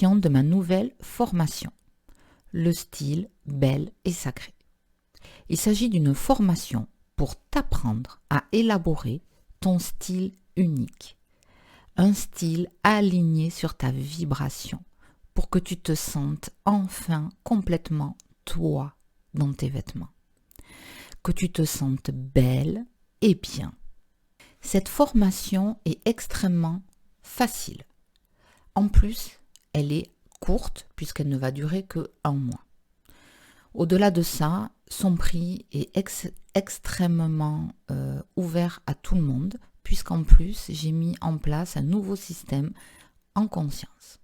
présentation de ma nouvelle formation, le style belle et sacré. Il s'agit d'une formation pour t'apprendre à élaborer ton style unique, un style aligné sur ta vibration pour que tu te sentes enfin complètement toi dans tes vêtements, que tu te sentes belle et bien. Cette formation est extrêmement facile. En plus, elle est courte puisqu'elle ne va durer que 1 mois. Au-delà de ça, son prix est extrêmement ouvert à tout le monde puisqu'en plus, j'ai mis en place un nouveau système en conscience.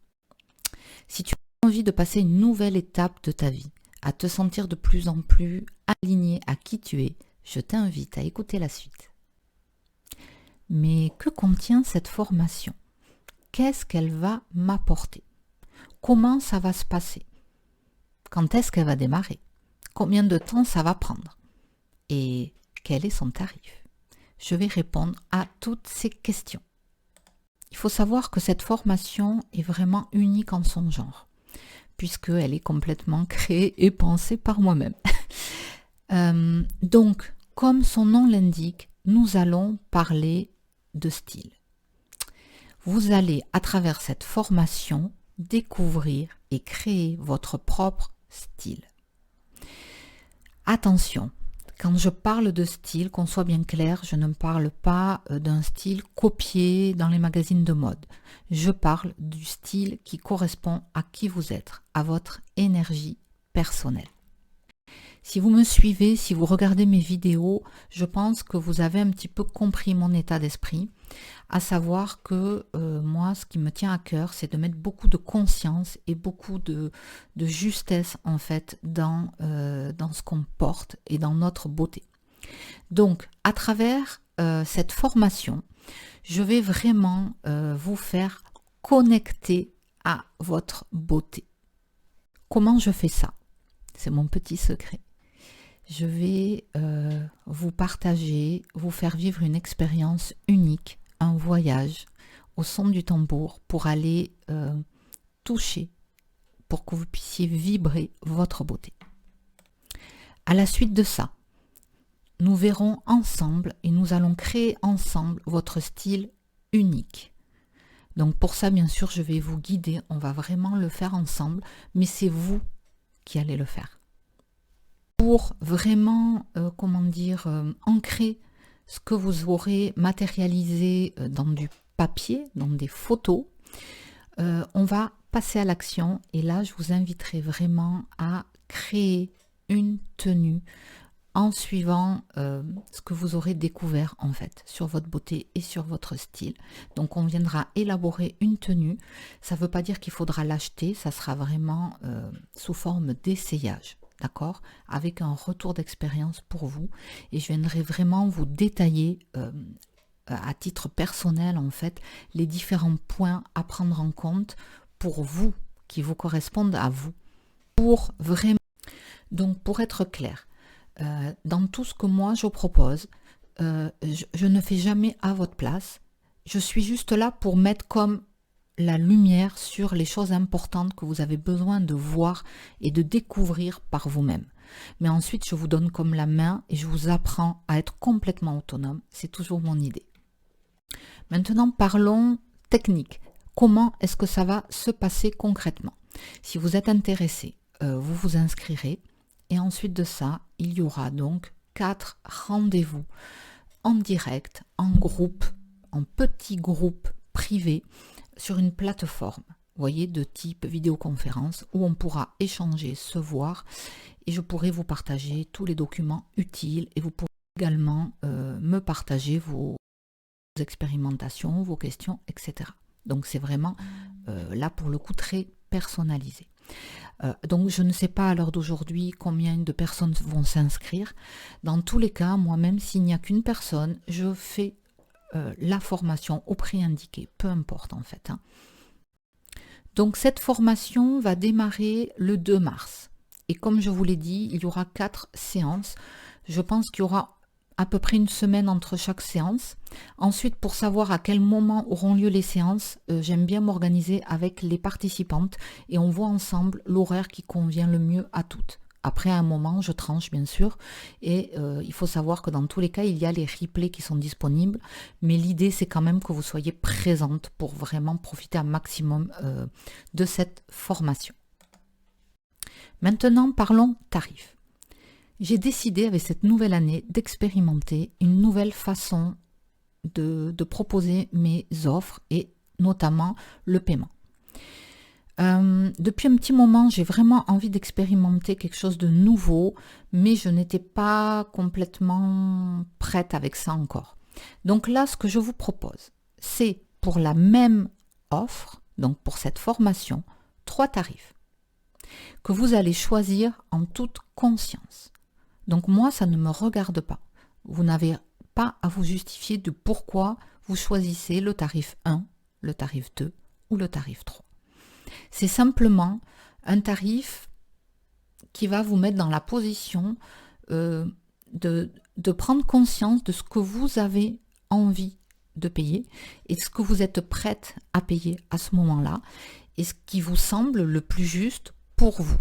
Si tu as envie de passer une nouvelle étape de ta vie, à te sentir de plus en plus aligné à qui tu es, je t'invite à écouter la suite. Mais que contient cette formation ? Qu'est-ce qu'elle va m'apporter? Comment ça va se passer? Quand est-ce qu'elle va démarrer? Combien de temps ça va prendre? Et quel est son tarif? Je vais répondre à toutes ces questions. Il faut savoir que cette formation est vraiment unique en son genre, puisqu'elle est complètement créée et pensée par moi-même. Donc, comme son nom l'indique, nous allons parler de style. Vous allez, à travers cette formation, découvrir et créer votre propre style. Attention, quand je parle de style, qu'on soit bien clair, je ne parle pas d'un style copié dans les magazines de mode. Je parle du style qui correspond à qui vous êtes, à votre énergie personnelle. Si vous me suivez, si vous regardez mes vidéos, je pense que vous avez un petit peu compris mon état d'esprit, à savoir que moi, ce qui me tient à cœur, c'est de mettre beaucoup de conscience et beaucoup de justesse en fait dans ce qu'on porte et dans notre beauté. Donc, à travers cette formation, je vais vraiment vous faire connecter à votre beauté. Comment je fais ça? C'est mon petit secret. Je vais vous partager, vous faire vivre une expérience unique, un voyage au son du tambour pour aller toucher, pour que vous puissiez vibrer votre beauté. À la suite de ça, nous verrons ensemble et nous allons créer ensemble votre style unique. Donc pour ça, bien sûr, je vais vous guider, on va vraiment le faire ensemble, mais c'est vous qui allez le faire. Pour vraiment, ancrer ce que vous aurez matérialisé dans du papier, dans des photos, on va passer à l'action et là, je vous inviterai vraiment à créer une tenue en suivant ce que vous aurez découvert en fait sur votre beauté et sur votre style. Donc on viendra élaborer une tenue, ça ne veut pas dire qu'il faudra l'acheter, ça sera vraiment sous forme d'essayage. D'accord, avec un retour d'expérience pour vous et je viendrai vraiment vous détailler à titre personnel en fait les différents points à prendre en compte pour vous, qui vous correspondent à vous, pour vraiment. Donc pour être clair, dans tout ce que moi je propose, je ne fais jamais à votre place, je suis juste là pour mettre comme la lumière sur les choses importantes que vous avez besoin de voir et de découvrir par vous-même. Mais ensuite, je vous donne comme la main et je vous apprends à être complètement autonome. C'est toujours mon idée. Maintenant, parlons technique. Comment est-ce que ça va se passer concrètement? Si vous êtes intéressé, vous vous inscrirez et ensuite de ça, il y aura donc 4 rendez-vous en direct, en groupe, en petit groupe privé, sur une plateforme, vous voyez, de type vidéoconférence, où on pourra échanger, se voir, et je pourrai vous partager tous les documents utiles, et vous pourrez également me partager vos expérimentations, vos questions, etc. Donc c'est vraiment, là pour le coup, très personnalisé. Donc je ne sais pas à l'heure d'aujourd'hui combien de personnes vont s'inscrire. Dans tous les cas, moi-même, s'il n'y a qu'une personne, je fais la formation au prix indiqué, peu importe en fait. Donc cette formation va démarrer le 2 mars. Et comme je vous l'ai dit, il y aura 4 séances. Je pense qu'il y aura à peu près une semaine entre chaque séance. Ensuite, pour savoir à quel moment auront lieu les séances, j'aime bien m'organiser avec les participantes et on voit ensemble l'horaire qui convient le mieux à toutes. Après, à un moment, je tranche bien sûr et il faut savoir que dans tous les cas, il y a les replays qui sont disponibles, mais l'idée c'est quand même que vous soyez présente pour vraiment profiter un maximum de cette formation. Maintenant, parlons tarifs. J'ai décidé avec cette nouvelle année d'expérimenter une nouvelle façon de proposer mes offres et notamment le paiement. Depuis un petit moment, j'ai vraiment envie d'expérimenter quelque chose de nouveau, mais je n'étais pas complètement prête avec ça encore. Donc là, ce que je vous propose, c'est pour la même offre, donc pour cette formation, 3 tarifs que vous allez choisir en toute conscience. Donc moi, ça ne me regarde pas. Vous n'avez pas à vous justifier de pourquoi vous choisissez le tarif 1, le tarif 2 ou le tarif 3. C'est simplement un tarif qui va vous mettre dans la position de prendre conscience de ce que vous avez envie de payer et ce que vous êtes prête à payer à ce moment-là et ce qui vous semble le plus juste pour vous.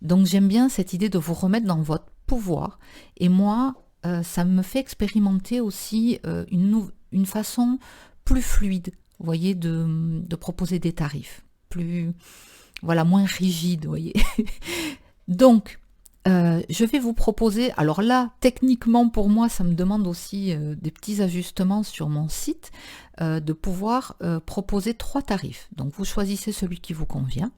Donc j'aime bien cette idée de vous remettre dans votre pouvoir et moi ça me fait expérimenter aussi une façon plus fluide, vous voyez, de proposer des tarifs plus, voilà, moins rigide, vous voyez. Donc je vais vous proposer, alors là techniquement pour moi ça me demande aussi des petits ajustements sur mon site, de pouvoir proposer 3 tarifs. Donc vous choisissez celui qui vous convient.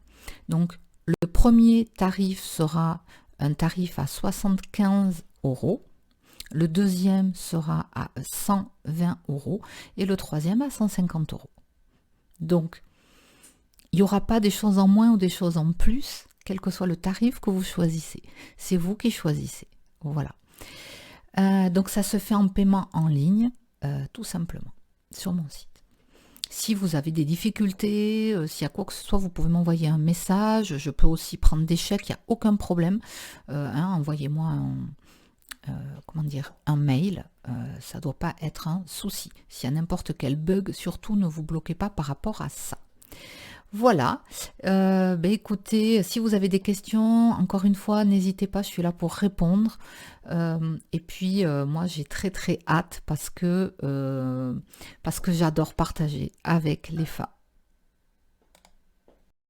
Donc le premier tarif sera un tarif à 75 €, le deuxième sera à 120 € et le troisième à 150 €. Donc il n'y aura pas des choses en moins ou des choses en plus, quel que soit le tarif que vous choisissez. C'est vous qui choisissez. Voilà. Donc ça se fait en paiement en ligne, tout simplement, sur mon site. Si vous avez des difficultés, s'il y a quoi que ce soit, vous pouvez m'envoyer un message. Je peux aussi prendre des chèques, il n'y a aucun problème. Envoyez-moi un mail, ça ne doit pas être un souci. S'il y a n'importe quel bug, surtout ne vous bloquez pas par rapport à ça. Voilà, écoutez, si vous avez des questions, encore une fois, n'hésitez pas, je suis là pour répondre. Et puis, moi, j'ai très hâte parce que j'adore partager avec les femmes.